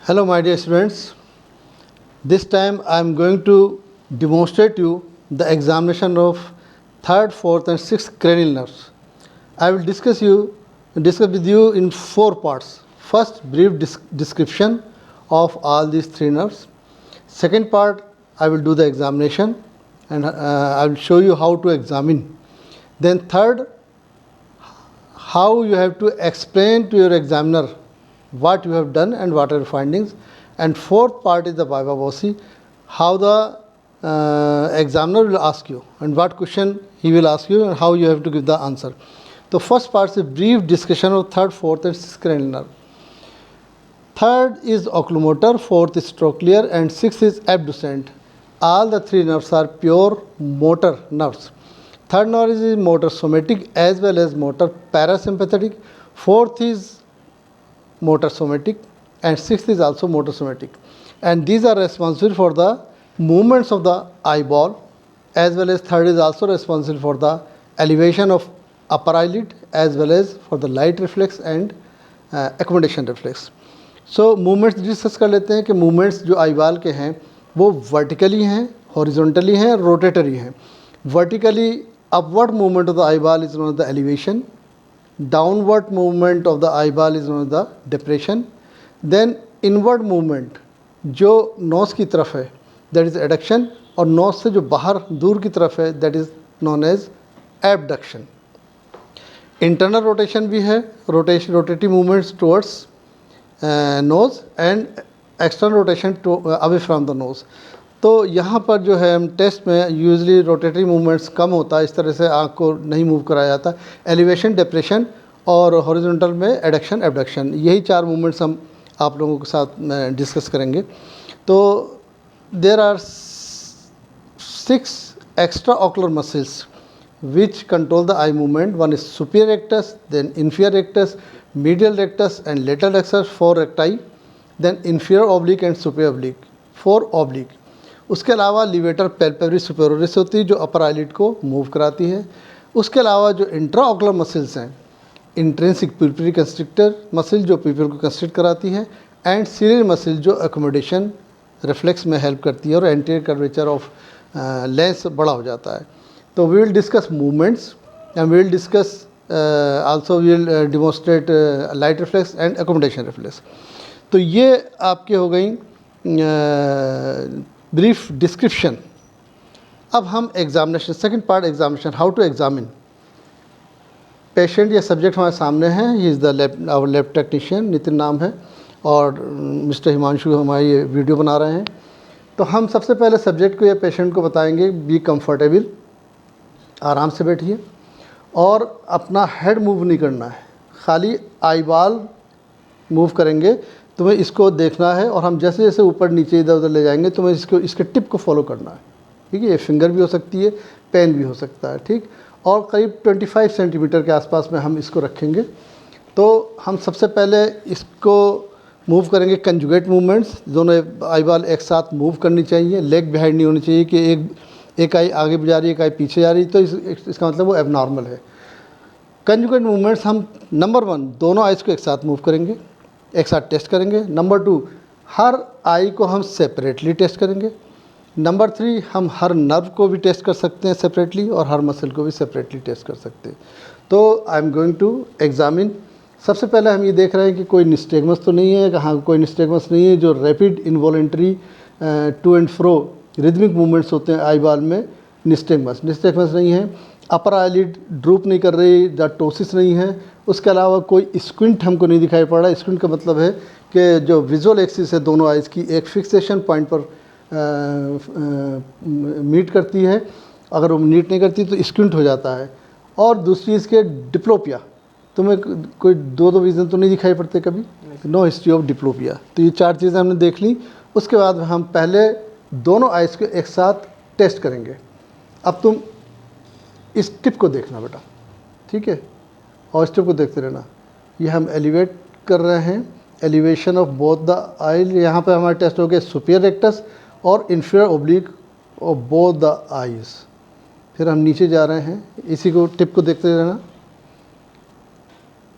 Hello my dear students, this time I am going to demonstrate you the examination of 3rd, 4th and 6th cranial nerves. I will discuss with you in 4 parts. First, brief description of all these 3 nerves. Second part, I will do the examination and I will show you how to examine. Then third, how you have to explain to your examiner what you have done and what are your findings. And fourth part is the viva voce, how the examiner will ask you and what question he will ask you and how you have to give the answer. The first part is a brief discussion of 3rd, 4th and 6th cranial nerve. 3rd is oculomotor, 4th is trochlear and 6th is abducent. All the 3 nerves are pure motor nerves. 3rd nerve is motor somatic as well as motor parasympathetic. 4th is motor somatic and 6th is also motor somatic, and these are responsible for the movements of the eyeball, as well as 3rd is also responsible for the elevation of upper eyelid as well as for the light reflex and accommodation reflex. So movements discuss कर लेते हैं कि movements जो eyeball के हैं वो vertically हैं, horizontally हैं, rotatory हैं. Vertically upward movement of the eyeball is known as the elevation. Downward movement of the eyeball is known as the depression. Then inward movement जो नोज़ की तरफ है that is adduction, और nose से जो बाहर दूर की तरफ है that is known as abduction. Internal rotation भी है, rotative movements towards nose and external rotation away from the nose. तो यहाँ पर जो है हम टेस्ट में यूजली रोटेटरी मूवमेंट्स कम होता है, इस तरह से आँख को नहीं मूव कराया जाता. एलिवेशन, डिप्रेशन और हॉरिजॉन्टल में एडक्शन, एबडक्शन, यही 4 मूवमेंट्स हम आप लोगों के साथ डिस्कस करेंगे. तो there are 6 extraocular muscles which control the eye movement. One is superior rectus, then inferior rectus, medial rectus and lateral rectus, 4 recti, then inferior oblique and superior oblique, 4 oblique. उसके अलावा levator पैल्पेब्रिस सुपेरियरिस होती है जो upper eyelid को move कराती है. उसके अलावा जो इंट्रा ऑकुलर मसल्स हैं, इंट्रिंसिक पिलपरी कंस्ट्रिक्टर मसल जो पिपल को कंस्ट्रिक्ट कराती है, एंड सीलियर मसल जो एकोमोडेशन रिफ्लेक्स में हेल्प करती है और एंटीरियर कर्वेचर ऑफ लेंस बड़ा हो जाता है. तो we will discuss movements and we will discuss also we will demonstrate light reflex and accommodation reflex. तो ये आपके हो गई ब्रीफ डिस्क्रिप्शन. अब हम examination, second part examination, how to examine. Patient या सब्जेक्ट हमारे सामने हैं. He is the our lab technician, Nitin नाम है, और मिस्टर हिमांशु हमारी ये वीडियो बना रहे हैं. तो हम सबसे पहले सब्जेक्ट को या पेशेंट को बताएंगे बी कंफर्टेबल, आराम से बैठिए और अपना हेड मूव नहीं करना है, खाली आईबॉल मूव करेंगे. तुम्हें इसको देखना है और हम जैसे जैसे ऊपर नीचे इधर उधर ले जाएंगे तुम्हें इसके टिप को फॉलो करना है. ठीक है, ये फिंगर भी हो सकती है, पेन भी हो सकता है. ठीक, और करीब 25 सेंटीमीटर के आसपास में हम इसको रखेंगे. तो हम सबसे पहले इसको मूव करेंगे कंजुगेट मूवमेंट्स. दोनों आईबॉल एक साथ मूव करनी चाहिए, लेग बिहाइंड नहीं होनी चाहिए कि एक आई आगे जा रही है, एक आई पीछे जा रही है, तो इसका मतलब वो एबनॉर्मल है. कंजुगेट मूवमेंट्स हम नंबर 1 दोनों आइज़ को एक साथ मूव करेंगे, एक साथ टेस्ट करेंगे. नंबर 2 हर आई को हम सेपरेटली टेस्ट करेंगे. नंबर 3 हम हर नर्व को भी टेस्ट कर सकते हैं सेपरेटली और हर मसल को भी सेपरेटली टेस्ट कर सकते हैं. तो I am going to examine. सबसे पहले हम ये देख रहे हैं कि कोई निस्टेगमस तो नहीं है. कहाँ कोई निस्टेगमस नहीं है. जो rapid involuntary to and fro rhythmic movements होते हैं आईबॉल में, निस्टेगमस नहीं है. अपर आईलिड ड्रूप नहीं कर रही, डार्टोसिस नहीं है. उसके अलावा कोई स्क्विंट हमको नहीं दिखाई पड़ रहा. स्क्विंट का मतलब है कि जो विजुअल एक्सिस है दोनों आइज़ की एक फिक्सेशन पॉइंट पर मीट करती है. अगर वो मीट नहीं करती तो स्क्विंट हो जाता है. और दूसरी इसके डिप्लोपिया, तुम्हें कोई दो विज़न तो नहीं दिखाई पड़ते कभी, नो हिस्ट्री ऑफ डिप्लोपिया. तो ये 4 चीज़ें हमने देख ली. उसके बाद हम पहले दोनों आइज़ को एक साथ टेस्ट करेंगे. अब तुम इस टिप को देखना बेटा, ठीक है, और इस टिप को देखते रहना. ये हम एलिवेट कर रहे हैं, elevation of both the eyes. यहाँ पे हमारे टेस्ट हो गए सुपीरियर रेक्टस और inferior oblique of both the eyes. फिर हम नीचे जा रहे हैं, इसी को टिप को देखते रहना.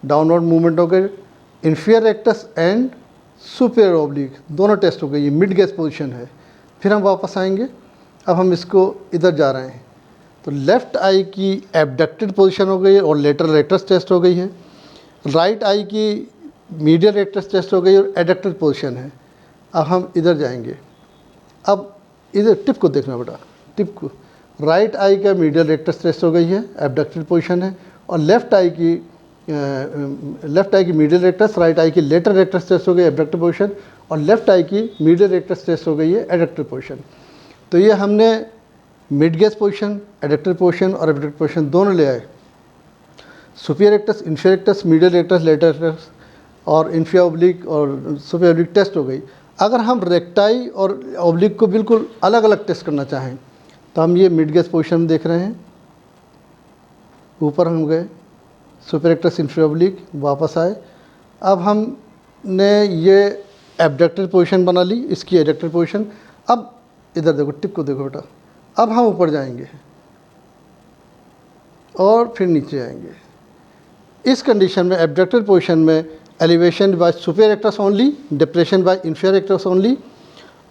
डाउनवर्ड मूवमेंट हो गए inferior rectus and superior oblique दोनों टेस्ट हो गई, ये मिड गेज पोजीशन है। फिर हम वापस आएंगे, अब हम इसको इधर जा रहे हैं तो लेफ़्ट आई की एबडक्टेड पोजीशन हो गई है और लेटरल रेक्टस टेस्ट हो गई है। राइट आई की मीडियल रेक्टस टेस्ट हो गई और एडक्टेड पोजीशन है। अब हम इधर जाएंगे, अब इधर टिप को देखना बेटा, टिप को। राइट आई का मीडियल रेक्टस टेस्ट हो गई है, एबडक्टेड पोजीशन है, और लेफ़्ट आई की मीडियल रेक्टस, राइट आई की लेटरल रेक्टस टेस्ट हो गई एबडक्टेड पोजीशन, और लेफ़्ट आई की मीडियल रेक्टस टेस्ट हो गई है एडक्टेड पोजीशन। तो ये हमने mid gauge position, adducted position और एबडक्टेड पोजीशन दोनों ले आए। Superior rectus, inferior rectus, medial rectus, lateral rectus और इंफीरियर ऑब्लिक और सुपीरियर ऑब्लिक टेस्ट हो गई। अगर हम रेक्टाई और ऑब्लिक को बिल्कुल अलग अलग टेस्ट करना चाहें तो हम ये मिड गेज पोजीशन देख रहे हैं, ऊपर हम गए, सुपीरियर रेक्टस, इंफीरियर ऑब्लिक, वापस आए। अब हमने ये एबडक्टेड पोजीशन बना ली, इसकी एडक्टेड पोजीशन। अब इधर देखो, टिप को देखो बेटा, अब हम ऊपर जाएंगे और फिर नीचे आएंगे। इस कंडीशन में एबडक्टेड पोजीशन में elevation by superior rectus only, depression by inferior rectus only,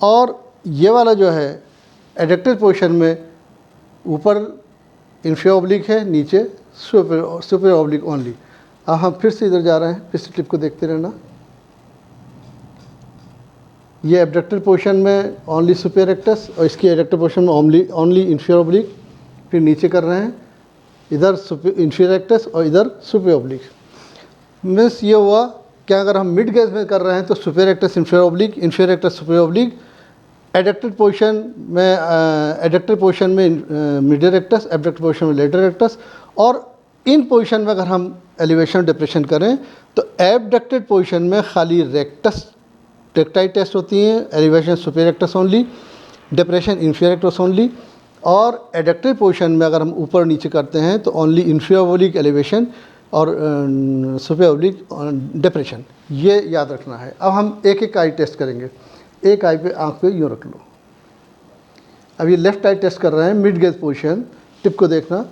और ये वाला जो है एडक्टेड पोजीशन में ऊपर इंफीरियर ऑब्लिक है, नीचे सुपीरियर ऑब्लिक ओनली। अब हम फिर से इधर जा रहे हैं, फिर से टिप को देखते रहना। ये एबडक्टेड पोजीशन में ओनली सुपीरियर रेक्टस और इसकी एडक्टेड पोजीशन में ओनली इंफीरियर ऑब्लिक। फिर नीचे कर रहे हैं, इधर इंफीरियर रेक्टस और इधर सुपीरियर ऑब्लिक। मीन्स ये हुआ कि अगर हम मिड गेज में कर रहे हैं तो superior rectus, inferior oblique, inferior rectus, superior oblique. Adducted position में मीडियल रेक्टस, एबडक्टेड पोजीशन में लेटरल रेक्टस। और इन पोजीशन में अगर हम एलिवेशन डिप्रेशन करें तो एबडक्टेड पोजीशन में खाली रेक्टाई टेस्ट होती हैं, elevation superior rectus only, depression inferior rectus only. और एडक्टेड पोजीशन में अगर हम ऊपर नीचे करते हैं तो ओनली इंफीरियर ऑब्लिक एलिवेशन और सुपीरियर ऑब्लिक डिप्रेशन, ये याद रखना है। अब हम एक एक आई टेस्ट करेंगे, एक आई पे आँख पे यूँ रख लो। अब ये लेफ़्ट आई टेस्ट कर रहे हैं, मिड गेज पोजीशन, टिप को देखना।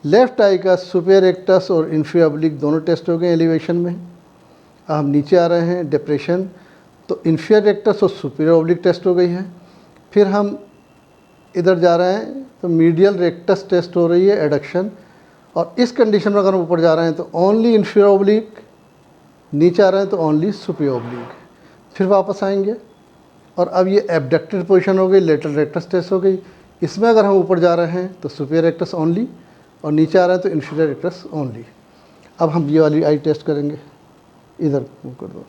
लेफ़्ट आई का सुपीरियर रेक्टस और इंफीरियर ऑब्लिक दोनों टेस्ट हो गए एलिवेशन में। अब हम नीचे आ रहे हैं, डिप्रेशन, तो इंफीरियर रेक्टस और सुपीरियर ऑब्लिक टेस्ट हो गई है। फिर हम इधर जा रहे हैं तो मीडियल रेक्टस टेस्ट हो रही है, एडक्शन। और इस कंडीशन में अगर हम ऊपर जा रहे हैं तो ओनली इंफीरियर ऑब्लिक, नीचे आ रहे हैं तो ओनली सुपीरियर ऑब्लिक। फिर वापस आएंगे और अब ये एबडक्टेड पोजीशन हो गई, लेटरल रेक्टस टेस्ट हो गई। इसमें अगर हम ऊपर जा रहे हैं तो सुपीरियर रेक्टस ओनली और नीचे आ रहे हैं तो इंफीरियर रेक्टस ओनली। अब हम ये वाली आई टेस्ट करेंगे, इधर कर दो,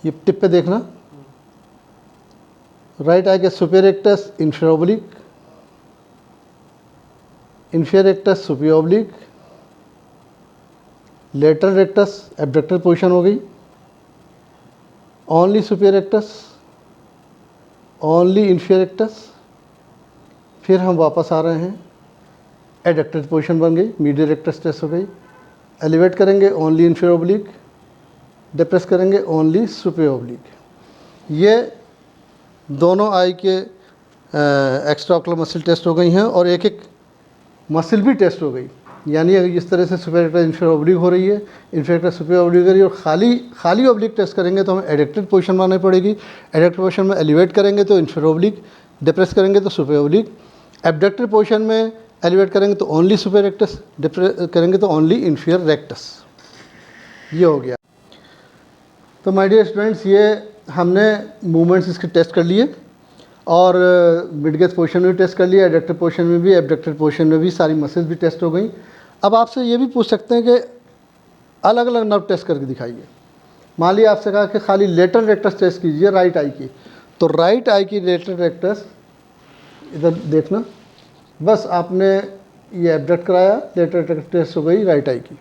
ये टिप पे देखना। राइट आई के superior rectus, inferior oblique, inferior rectus, superior oblique, lateral rectus, abducted position हो गई, only superior rectus, only inferior rectus. फिर हम वापस आ रहे हैं, एडक्टेड पोजीशन बन गई, मीडियल रेक्टस टेस्ट हो गई। एलिवेट करेंगे ओनली इंफीरियर ऑब्लिक, डिप्रेस करेंगे ओनली सुपीरियर ऑब्लिक। ये दोनों आई के एक्स्ट्रा ऑक्युलर मसल टेस्ट हो गई हैं और एक एक मसल भी टेस्ट हो गई। यानी अगर इस तरह से सुपीरियर रेक्टस, इंफीरियर ऑब्लिक हो रही है, इंफीरियर रेक्टस, सुपीरियर ऑब्लिक हो रही है और खाली ऑब्लिक टेस्ट करेंगे तो हमें एडक्टेड पोजीशन बनानी पड़ेगी। एडक्टेड पोजीशन में एलिवेट करेंगे तो इंफीरियर ऑब्लिक, डिप्रेस करेंगे तो सुपीरियर ऑब्लिक। एबडक्टेड पोजीशन में एलिवेट करेंगे तो ओनली सुपीरियर रेक्टस, डिप्रेस करेंगे तो ओनली इंफीरियर रेक्टस। ये हो गया। तो माय डियर स्टूडेंट्स, ये हमने मूवमेंट्स इसके टेस्ट कर लिए और मिड गेज पोजीशन में भी टेस्ट कर लिया, एडक्टेड पोजीशन में भी, एबडक्टेड पोजीशन में भी, सारी मसल्स भी टेस्ट हो गई। अब आपसे ये भी पूछ सकते हैं कि अलग अलग नर्व टेस्ट करके दिखाइए। मान लिया आपसे कहा कि खाली लेटरल रेक्टस टेस्ट कीजिए राइट आई की, तो राइट आई की लेटरल रेक्टस इधर देखना, बस आपने ये एबडक्ट कराया, लेटरल रेक्टस टेस्ट हो गई राइट आई की।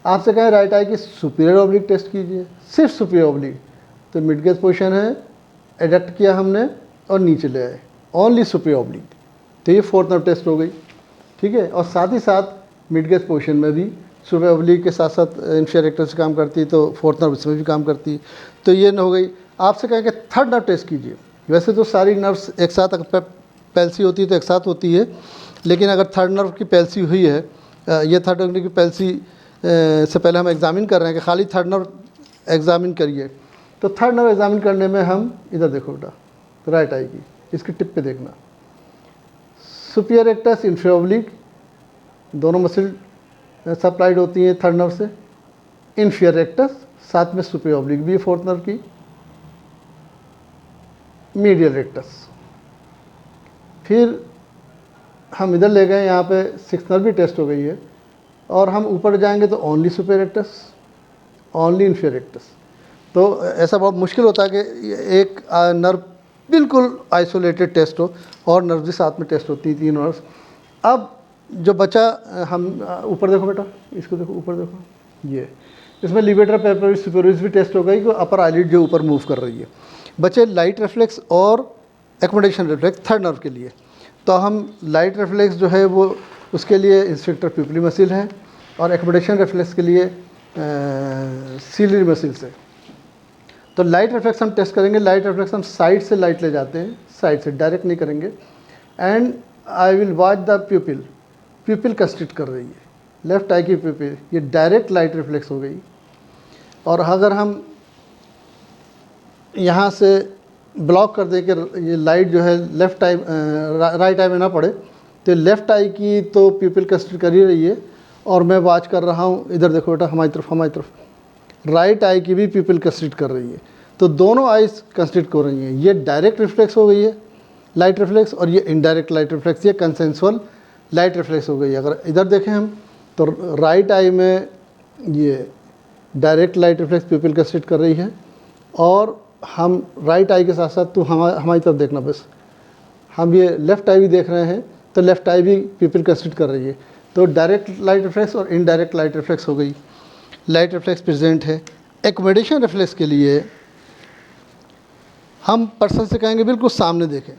आपसे कहें राइट आई की सुपीरियर ऑब्लिक टेस्ट कीजिए, सिर्फ सुपीरियर ऑब्लिक, तो मिड गेज पोजीशन है, एडक्ट किया हमने और नीचे ले आए, ओनली सुपीरियर ऑब्लिक, तो ये फोर्थ नर्व टेस्ट हो गई। ठीक है, और साथ ही साथ मिड गेज पोजीशन में भी सुपीरियर ऑब्लिक के साथ साथ इंफीरियर रेक्टस से काम करती है, तो फोर्थ नर्व इसमें भी काम करती है। तो ये न हो गई। आपसे कहें कि थर्ड नर्व टेस्ट कीजिए। वैसे तो सारी नर्व्स एक साथ, अगर पैल्सी होती है तो एक साथ होती है, लेकिन अगर थर्ड नर्व की पैल्सी हुई है, ये थर्ड नर्व की पैल्सी से पहले हम एग्जामिन कर रहे हैं कि खाली थर्ड नर्व एग्ज़ामिन करिए। तो थर्ड नर्व एग्ज़ामिन करने में हम इधर देखो बेटा, राइट आई की इसकी टिप पे देखना, सुपियर रेक्टस, इंफीरियर ऑब्लिक, दोनों मसल सप्लाइड होती हैं थर्ड नर्व से। इंफीरियर रेक्टस, साथ में सुपियर ऑब्लिक भी है फोर्थ नर्व की। मीडियल रेक्टस, फिर हम इधर ले गए, यहाँ पे सिक्स नर्व भी टेस्ट हो गई है, और हम ऊपर जाएंगे तो only superior rectus, only inferior rectus. तो ऐसा बहुत मुश्किल होता है कि एक नर्व बिल्कुल आइसोलेटेड टेस्ट हो और नर्व भी साथ में टेस्ट होती है, तीन नर्व्स। अब जो बचा, हम ऊपर देखो बेटा, इसको देखो, ऊपर देखो, ये इसमें लिवेटर पेपरविस सुपेरियरिस भी टेस्ट हो गई कि अपर आईलिड जो ऊपर मूव कर रही है। बचे लाइट रिफ्लेक्स और एकोमोडेशन रिफ्लेक्स थर्ड नर्व के लिए। तो हम लाइट रिफ्लेक्स जो है वो उसके लिए इंस्ट्रक्टर प्यूपिली मसिल है, और एकोमोडेशन रिफ्लेक्स के लिए सीलियरी मसिल से। तो लाइट रिफ्लेक्स हम टेस्ट करेंगे। लाइट रिफ्लेक्स हम साइड से लाइट ले जाते हैं, साइड से, डायरेक्ट नहीं करेंगे। And I will watch the प्यूपिल, प्यूपिल constrict कर रही है, लेफ्ट आई की प्यूपिल, ये डायरेक्ट लाइट रिफ्लेक्स हो गई। और अगर हम यहाँ से ब्लॉक कर दें कि ये लाइट जो है लेफ़्ट आई राइट आई में ना पड़े, तो लेफ़्ट आई की तो प्यूपिल कंस्ट्रिक्ट कर ही रही है, और मैं वॉच कर रहा हूँ, इधर देखो बेटा, हमारी तरफ राइट आई की भी प्यूपिल कंस्ट्रिक्ट कर रही है। तो दोनों आइज कंस्ट्रिक्ट हो रही हैं। ये डायरेक्ट रिफ्लेक्स हो गई है लाइट रिफ्लेक्स, और ये इनडायरेक्ट लाइट रिफ्लेक्स, ये कंसेंसुअल लाइट रिफ्लेक्स हो गई है। अगर इधर देखें हम तो राइट आई में ये डायरेक्ट लाइट रिफ्लेक्स प्यूपिल कंस्ट्रिक्ट कर रही है, और हम राइट आई के साथ साथ तो हमारी तरफ देखना, बस हम ये लेफ़्ट आई भी देख रहे हैं, तो लेफ़्ट आई भी प्यूपिल कंस्ट्रिक्ट कर रही है। तो डायरेक्ट लाइट रिफ्लेक्स और इनडायरेक्ट लाइट रिफ्लेक्स हो गई, लाइट रिफ्लेक्स प्रेजेंट है। एकोमोडेशन रिफ्लेक्स के लिए हम पर्सन से कहेंगे बिल्कुल सामने देखें,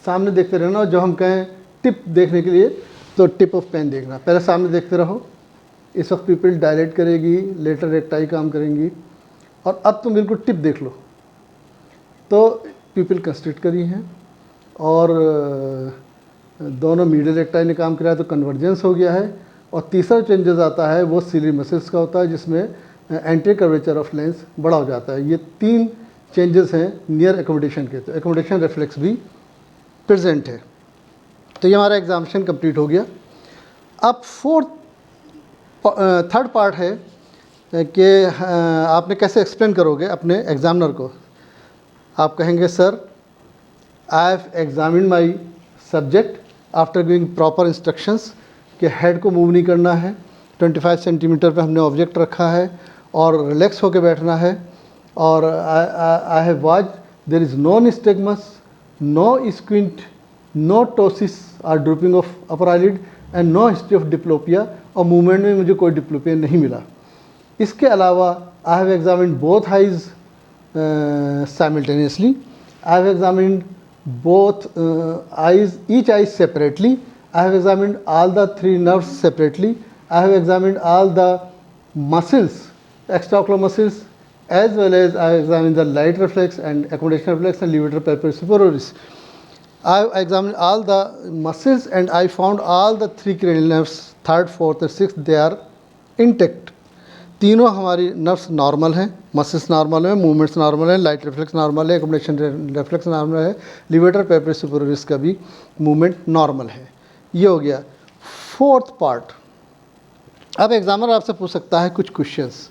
सामने देखते रहना। और जो हम कहें टिप देखने के लिए, तो टिप ऑफ पेन देखना, पहले सामने देखते रहो। इस वक्त प्यूपिल डायलेट करेगी, लेटर रेक्टाई काम करेंगी, और अब तुम बिल्कुल टिप देख लो, तो प्यूपिल कंस्ट्रिक्ट करी हैं, और दोनों मीडियल रेक्टाई ने काम किया, तो कन्वर्जेंस हो गया है। और तीसरा चेंजेस आता है वो सीलियरी मसल्स का होता है, जिसमें एंटी कर्वेचर ऑफ लेंस बड़ा हो जाता है। ये तीन चेंजेस हैं नियर एकोमोडेशन के, तो एकोमोडेशन रिफ्लेक्स भी प्रेजेंट है। तो ये हमारा एग्जामिनेशन कंप्लीट हो गया। अब थर्ड पार्ट है कि आपने कैसे एक्सप्लेन करोगे अपने एग्जामिनर को। आप कहेंगे, sir I have examine my subject after giving proper instructions कि हेड को मूव नहीं करना है, 25 सेंटीमीटर पे हमने ऑब्जेक्ट रखा है, और रिलैक्स होकर बैठना है। और I have watch there is no nystagmus, no squint, no ptosis और drooping of upper eyelid, and no history of diplopia, और मूवमेंट में मुझे कोई डिप्लोपिया नहीं मिला। इसके अलावा I have examined both eyes simultaneously, I have examined both eyes, each eye separately. I have examined all the three nerves separately. I have examined all the muscles, extraocular muscles, as well as I have examined the light reflex and accommodation reflex and levator pulporis superiorus. I have examined all the muscles, and I found all the three cranial nerves, third, fourth and sixth, they are intact. तीनों हमारी nerves normal हैं, muscles normal है, movements normal है, light reflex normal है, accommodation reflex normal है, levator पेपरविस सुपेरियरिस का भी movement normal है। ये हो गया फोर्थ पार्ट। अब एग्जामिनर आपसे पूछ सकता है कुछ क्वेश्चंस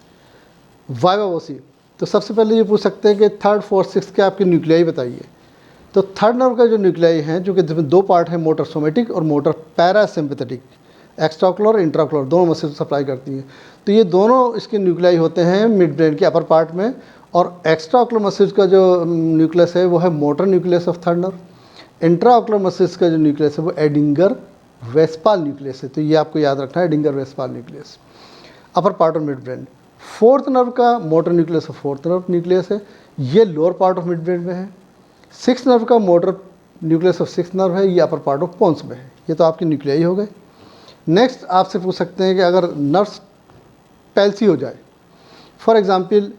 वाइवा वोसी। तो सबसे पहले ये पूछ सकते हैं कि थर्ड, फोर्थ, सिक्स्थ के आपके न्यूक्लियाई बताइए। तो थर्ड नर्व का जो न्यूक्लियाई हैं, जो कि जिसमें दो पार्ट हैं, मोटर सोमेटिक और मोटर पैरासिम्पैथेटिक, एक्स्ट्राओकुलर और इंट्राओकुलर, दोनों मसल सप्लाई करती हैं। तो ये दोनों इसके न्यूक्लियाई होते हैं मिड ब्रेन के अपर पार्ट में, और एक्स्ट्राओकुलर मसल्स का जो न्यूक्लियस है वो है motor nucleus of third nerve. Intraocular muscles का जो न्यूक्लियस है वो एडिंगर वेस्पाल न्यूक्लियस है। तो ये आपको याद रखना है, Edinger Westphal nucleus, upper part of mid brain. Fourth nerve का motor nucleus of fourth nerve nucleus है, ये lower part of mid brain में है। सिक्स नर्व का motor nucleus of six nerve है, ये अपर पार्ट ऑफ पोन्स में है। ये तो आपके न्यूक्लियाई हो गए। नेक्स्ट आपसे पूछ सकते हैं कि अगर नर्व्स पैल्सी हो जाए, for example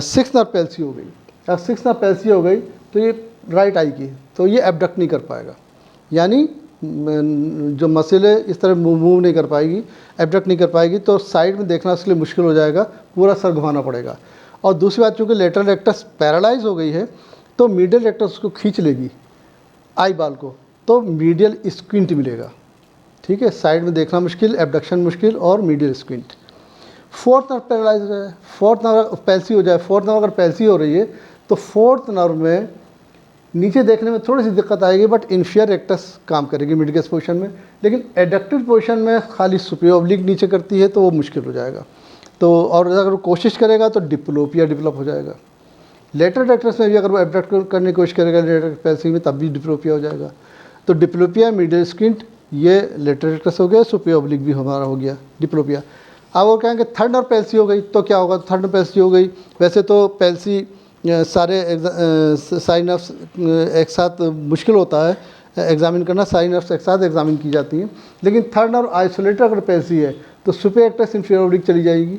six nerve palsy हो गई। अब सिक्स नर्व पैल्सी हो गई तो ये राइट आई की, तो ये एबडक्ट नहीं कर पाएगा, यानी जो मसल है इस तरह मूव नहीं कर पाएगी, एबडक्ट नहीं कर पाएगी, तो साइड में देखना उसके लिए मुश्किल हो जाएगा, पूरा सर घुमाना पड़ेगा। और दूसरी बात, चूँकि लेटरल रेक्टस पैरालाइज हो गई है तो मीडियल रेक्टस उसको खींच लेगी आई बॉल को, तो मीडियल स्क्विंट मिलेगा। ठीक है, साइड में देखना मुश्किल, एबडक्शन मुश्किल और medial squint. Fourth nerve paralyse हो जाए, फोर्थ नर्व पैल्सी हो जाए, फोर्थ नर्व अगर पैल्सी हो रही है तो फोर्थ नर्व में नीचे देखने में थोड़ी सी दिक्कत आएगी, बट इन्फीरियर रेक्टस काम करेगी मिडगेस पोजीशन में, लेकिन एडक्टिव पोजीशन में खाली सुपीरियर ऑब्लिक नीचे करती है तो वो मुश्किल हो जाएगा। तो और अगर वो कोशिश करेगा तो डिप्लोपिया डेवलप हो जाएगा। लेटरल रेक्टस में भी अगर वो एबडक्ट करने की कोशिश करेगा लेटरल पैल्सी में, तब भी डिप्लोपिया हो जाएगा। तो डिप्लोपिया, मीडियल स्क्विंट, ये लेटरल रेक्टस हो गया, सुपीरियर ऑब्लिक भी हमारा हो गया डिप्लोपिया। अब वो कहेंगे थर्ड नर्व पैल्सी हो गई तो क्या होगा, थर्ड नर्व पैल्सी हो गई, वैसे तो पैल्सी सारे साइन नर्व्स एक साथ मुश्किल होता है एग्जामिन करना, साइन नर्व्स एक साथ एग्जामिन की जाती हैं, लेकिन थर्ड नर्व आइसोलेटेड अगर पैल्सी है तो सुपीरियर रेक्टस इन्फीरियर ऑब्लिक चली जाएगी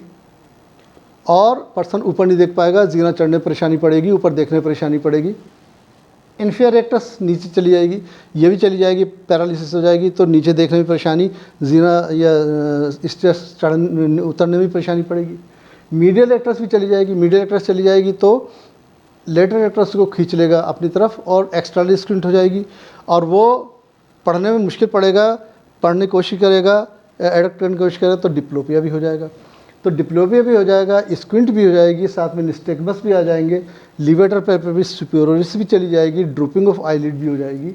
और पर्सन ऊपर नहीं देख पाएगा, जीना चढ़ने में परेशानी पड़ेगी, ऊपर देखने में परेशानी पड़ेगी। इन्फीरियर रेक्टस नीचे चली जाएगी, ये भी चली जाएगी, पैरालिसिस हो जाएगी तो नीचे देखने में परेशानी, जीना या स्टेयर्स चढ़ने उतरने में परेशानी पड़ेगी। मीडियल रेक्टस भी चली जाएगी, मीडियल रेक्टस चली जाएगी तो लेटरल रेक्टस को खींच लेगा अपनी तरफ और एक्स्ट्रनल स्क्विंट हो जाएगी और वो पढ़ने में मुश्किल पड़ेगा, पढ़ने की कोशिश करेगा, एडक्ट करने की कोशिश करेगा तो डिप्लोपिया भी हो जाएगा। तो डिप्लोपिया भी हो जाएगा, स्क्विंट भी हो जाएगी, साथ में निस्टेगमस भी आ जाएंगे, लिवेटर पेपरविस सुपियोरिस भी चली जाएगी, ड्रूपिंग ऑफ आईलिड भी हो जाएगी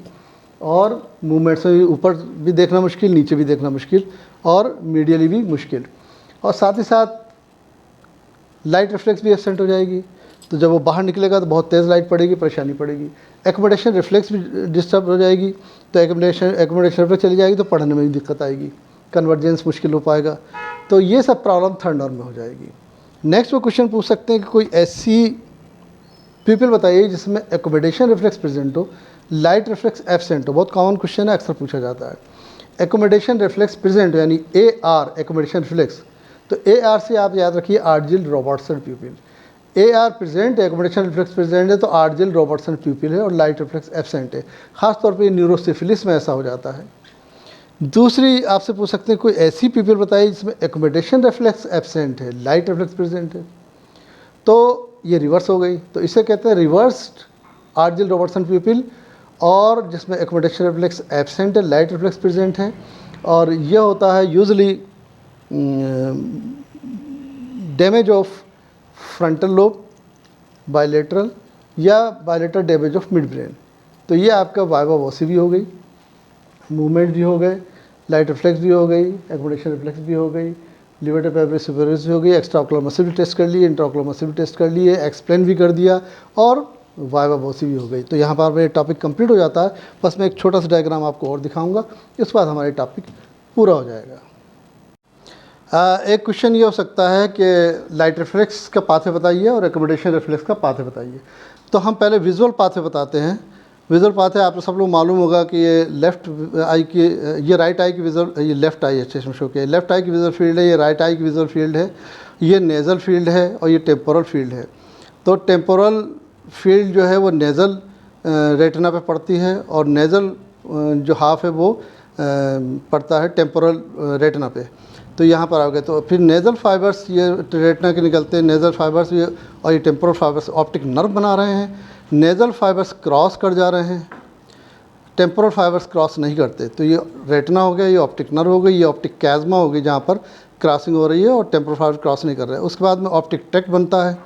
और मूवमेंट्स में भी ऊपर भी देखना मुश्किल, नीचे भी देखना मुश्किल और मीडियली भी मुश्किल, और साथ ही साथ लाइट रिफ्लेक्स भी एब्सेंट हो जाएगी। तो जब वो बाहर निकलेगा तो बहुत तेज़ लाइट पड़ेगी, परेशानी पड़ेगी। एकोमोडेशन रिफ्लेक्स भी डिस्टर्ब हो जाएगी, तो एकोमोडेशन रिफ्लेक्स चली जाएगी तो पढ़ने में भी दिक्कत आएगी, कन्वर्जेंस मुश्किल हो पाएगा। तो ये सब प्रॉब्लम थर्ड नर्व में हो जाएगी। नेक्स्ट वो क्वेश्चन पूछ सकते हैं कि कोई ऐसी पीपल बताइए जिसमें एकोमोडेशन रिफ्लेक्स प्रेजेंट हो, लाइट रिफ्लेक्स एब्सेंट हो। बहुत कॉमन क्वेश्चन है, अक्सर पूछा जाता है। एकोमोडेशन रिफ्लेक्स प्रेजेंट यानी AR एकोमोडेशन रिफ्लेक्स, तो AR से आप याद रखिए आर्जिल रॉबर्टसन प्यूपिल। AR प्रेजेंट है, एकोमोडेशन रिफ्लेक्स प्रेजेंट है तो आर्जिल रॉबर्टसन प्यूपिल है और लाइट रिफ्लेक्स एब्सेंट है। खासतौर पर न्यूरोसिफिलिस में ऐसा हो जाता है। दूसरी आपसे पूछ सकते हैं कोई ऐसी पीपल बताइए जिसमें एकोमोडेशन रिफ्लेक्स एब्सेंट है, लाइट रिफ्लेक्स प्रेजेंट है। तो ये रिवर्स हो गई, तो इसे कहते हैं रिवर्स्ड आर्जिल रॉबर्टसन पीपल, और जिसमें एकोमोडेशन रिफ्लेक्स एब्सेंट है, लाइट रिफ्लेक्स प्रेजेंट है। और यह होता है usually damage of frontal lobe bilateral या bilateral damage of mid brain. तो ये आपका वाइवा वॉसी भी हो गई, मूवमेंट भी हो गए, लाइट रिफ्लेक्स भी हो गई, एकोमोडेशन रिफ्लेक्स भी हो गई, लिवेटर पेपरविस सुपियोरिस भी हो गई, एक्स्ट्रा ऑकुलर मसल भी टेस्ट कर लिए, इंट्रा ऑकुलर मसल भी टेस्ट कर लिए, एक्सप्लेन भी कर दिया और वाइवा वॉसी भी हो गई। तो यहाँ पर मेरा टॉपिक कंप्लीट हो जाता है। बस मैं एक छोटा सा डायग्राम आपको और दिखाऊंगा, इसके बाद हमारा टॉपिक पूरा हो जाएगा। एक क्वेश्चन ये हो सकता है कि लाइट रिफ्लेक्स का पाथवे बताइए और एकोमोडेशन रिफ्लेक्स का पाथवे बताइए। तो हम पहले विजुअल पाथवे बताते हैं। विजुअल पाथवे आप सब लोग मालूम होगा कि ये लेफ्ट आई की, ये राइट आई की विजुअल, ये लेफ्ट आई अच्छे से शो किया, लेफ्ट आई की विजुअल फील्ड है, ये राइट आई की विजुअल फील्ड है, ये नेज़ल फील्ड है और ये टेम्पोरल फील्ड है। तो टेम्पोरल फील्ड जो है वो नेज़ल रेटिना पे पड़ती है और नेज़ल जो हाफ है वो पड़ता है टेम्पोरल रेटिना पे। तो यहाँ पर आ गए, तो फिर नेज़ल फाइबर्स ये रेटिना के निकलते हैं, नेज़ल फाइबर्स ये, और ये टेम्पोरल फाइबर्स ऑप्टिक नर्व बना रहे हैं। नेज़ल फाइबर्स क्रॉस कर जा रहे हैं, टेम्पोरल फाइबर्स क्रॉस नहीं करते। तो ये रेटिना हो गया, ये ऑप्टिक नर्व हो गई, ये ऑप्टिक कैज़मा हो गई जहाँ पर क्रॉसिंग हो रही है और टेम्पोरल फाइबर क्रॉस नहीं कर रहे हैं। उसके बाद में ऑप्टिक ट्रैक्ट बनता है।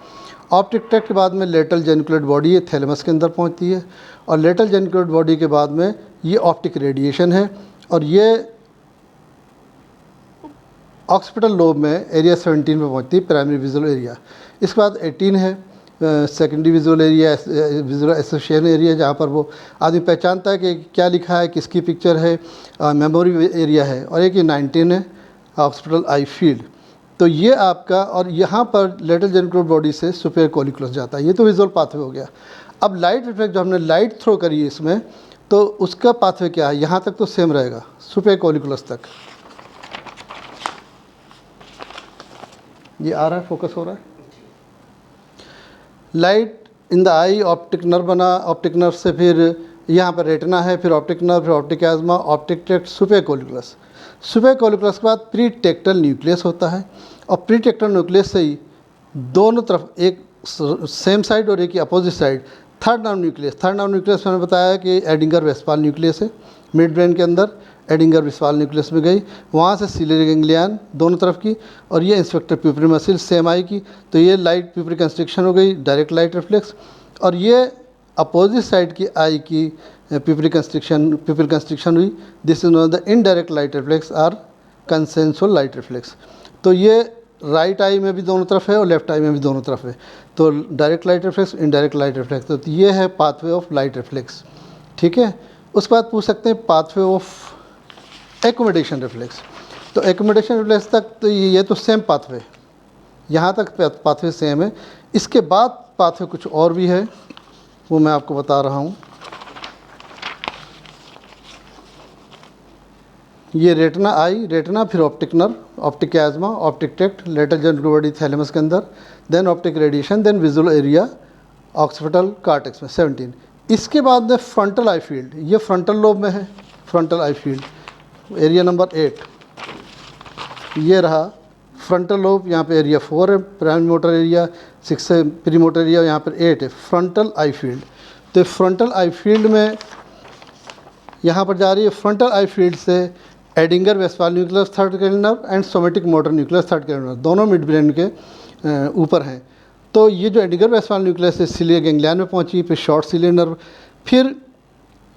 ऑप्टिक ट्रैक्ट के बाद में लेटरल जेनिकुलेट बॉडी है, थैलेमस के अंदर पहुँचती है, और लेटरल जेनिकुलेट बॉडी के बाद में ये ऑप्टिक रेडिएशन है और ये ऑक्सीपिटल लोब में एरिया 17 पे पहुंचती है, प्राइमरी विजुअल एरिया। इसके बाद 18 है secondary visual area, visual association area, जहाँ पर वो आदमी पहचानता है कि क्या लिखा है, किसकी पिक्चर है, मेमोरी एरिया है। और एक ये 19 है ऑक्सीपिटल आई फील्ड। तो ये आपका, और यहाँ पर लेटरल जेनिकुलेट बॉडी से सुपीरियर कोलिकुलस जाता है। ये तो विजुअल पाथवे हो गया। अब लाइट रिफ्लेक्ट जो हमने लाइट थ्रो करी है इसमें, तो उसका पाथवे क्या है, यहाँ तक तो सेम रहेगा, सुपीरियर कोलिकुलस तक। ये आ रहा है, फोकस हो रहा है। Light in the I, optic nerve बना, ऑप्टिक नर्व से फिर यहाँ पर रेटिना है, फिर ऑप्टिक नर्व, फिर optic asthma, optic tract, superior colliculus. Superior colliculus के बाद प्री टेक्टल न्यूक्लियस होता है और प्री टेक्टल न्यूक्लियस से ही दोनों तरफ एक सेम साइड और एक की opposite side. Third nerve nucleus मैंने बताया कि एडिंगर वेस्पाल न्यूक्लियस है मिड ब्रेन के अंदर, एडिंगर वेस्पाल न्यूक्लियस में गई, वहाँ से सिलियरी गैंग्लियन दोनों तरफ की, और ये इंस्पेक्टर प्यूपिल मसिल सेम आई की, तो ये लाइट प्यूपिल कंस्ट्रिक्शन हो गई, डायरेक्ट लाइट रिफ्लेक्स। और ये अपोजिट साइड की आई की प्यूपिल कंस्ट्रिक्शन हुई, this is known the indirect light reflex are consensual light reflex. तो ये राइट आई में भी दोनों तरफ है और लेफ्ट आई में भी दोनों तरफ है, तो direct light reflex, indirect light reflex, तो ये है पाथवे ऑफ लाइट रिफ्लेक्स। ठीक है, उसके बाद पूछ सकते हैं पाथवे ऑफ एकोमोडेशन रिफ्लेक्स। तो एकोमोडेशन रिफ्लेक्स तक तो ये तो सेम पाथवे, यहाँ तक पाथवे सेम है। इसके बाद पाथवे कुछ और भी है, वो मैं आपको बता रहा हूँ। ये रेटिना आई, रेटिना, फिर optic nerve, optic chiasma, optic tract, lateral geniculate body thalamus के अंदर, then optic radiation, then visual area occipital cortex में 17। इसके बाद में फ्रंटल आई फील्ड, ये फ्रंटल लोब में है, frontal eye field area number 8, ये रहा फ्रंटल लोब, यहाँ पे एरिया 4 है, प्राइमरी मोटर एरिया 6 है, प्री मोटर एरिया यहाँ पर 8 है, फ्रंटल आई फील्ड। तो फ्रंटल आई फील्ड में यहाँ पर जा रही है, फ्रंटल आई फील्ड से Edinger Westphal nucleus third cranial nerve and somatic motor nucleus third cranial nerve, दोनों मिड ब्रेन के ऊपर हैं। तो ये जो एडिंगर वेस्पाल न्यूक्लियस है सिलियर गैंग्लियन में पहुंची, फिर शॉर्ट सिलियर नर्व, फिर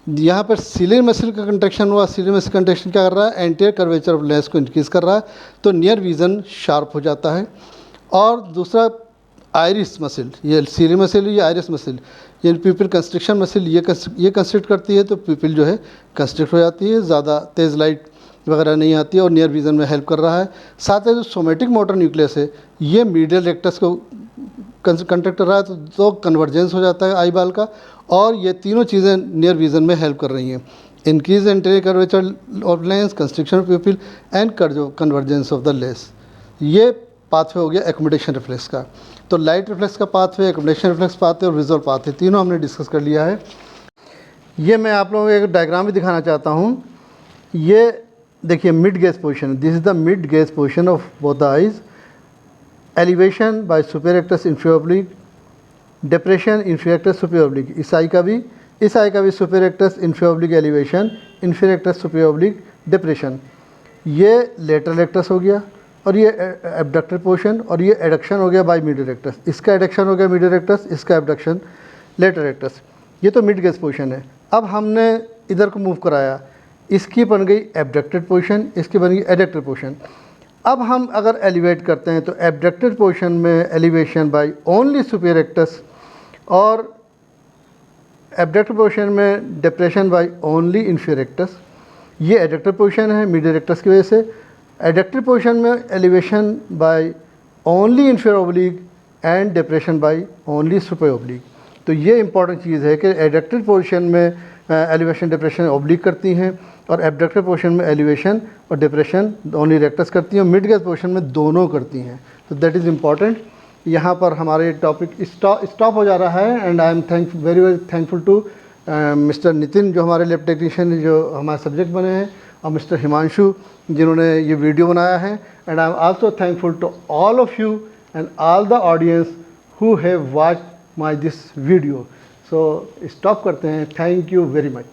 यहाँ पर सिलियर मसल का कंट्रैक्शन हुआ। सिलियर मसल कंट्रैक्शन क्या कर रहा है, एंटीरियर कर्वेचर ऑफ लेंस को इंक्रीज कर रहा है, तो नियर विजन शार्प हो जाता है। और दूसरा आइरिस मसल, ये सिलियर मसल, ये आइरिस मसल, ये प्यूपिल कंस्ट्रिक्शन मसल, ये कंस्ट्रिक्ट करती है, तो प्यूपिल जो है कंस्ट्रिक्ट हो जाती है, ज़्यादा तेज़ लाइट वगैरह नहीं आती है और नियर विजन में हेल्प कर रहा है। साथ ही जो सोमेटिक मोटर न्यूक्लियस है, ये मीडियल रेक्टस को कंट्रैक्ट कर रहा है, तो कन्वर्जेंस हो जाता है आई बाल का, और ये तीनों चीज़ें नियर विजन में हेल्प कर रही हैं। Increase anterior curvature of lens, constriction of प्यूपिल and convergence of the lens. ये पाथवे हो गया एकोमोडेशन रिफ्लेक्स का। तो लाइट रिफ्लेक्स का पाथवे, एकोमोडेशन रिफ्लेक्स पाथवे और विजुअल पाथवे, तीनों हमने डिस्कस कर लिया है। ये मैं आप लोगों को एक डायग्राम भी दिखाना चाहता हूँ। ये देखिए mid gauge position, this is the mid gauge position of both the eyes, elevation by superior rectus inferior oblique, depression inferior rectus superior oblique, इस आई का भी superior rectus inferior oblique elevation, inferior rectus superior oblique depression. ये lateral rectus हो गया, और ये abductor portion, और ये एडक्शन हो गया बाय मीडियल रेक्टस, इसका एडक्शन हो गया मीडियल रेक्टस, इसका एबडक्शन लेटरल रेक्टस। ये तो मिड गेज पोजिशन है। अब हमने इधर को मूव कराया, इसकी बन गई एबडक्टेड पोजीशन, इसकी बन गई एडक्टेड पोजीशन। अब हम अगर एलिवेट करते हैं तो एबडक्टेड पोजीशन में elevation by only superior rectus, और एबडक्टेड पोजीशन में depression by only inferior rectus. ये एडक्टेड पोजीशन है मीडियल रेक्टस की वजह से। एडक्टेड पोजीशन में elevation by only inferior oblique and depression by only superior oblique. तो ये इंपॉर्टेंट चीज़ है कि एडक्टेड पोजीशन में एलिवेशन डिप्रेशन ऑब्लिक करती हैं, और एबडक्टेड पोर्शन में एलिवेशन और डिप्रेशन ओनली रेक्टस करती हैं, और मिड गेज पोर्शन में दोनों करती हैं। तो दैट इज़ इम्पॉर्टेंट। यहाँ पर हमारे टॉपिक स्टॉप हो जा रहा है, and I am very thankful to mister Nitin जो हमारे लैब टेक्नीशियन जो हमारे सब्जेक्ट बने हैं, और मिस्टर हिमांशु जिन्होंने ये वीडियो बनाया है, and I am also thankful to all of you and all the audience who have watched my this video. So stop करते हैं। Thank you very much.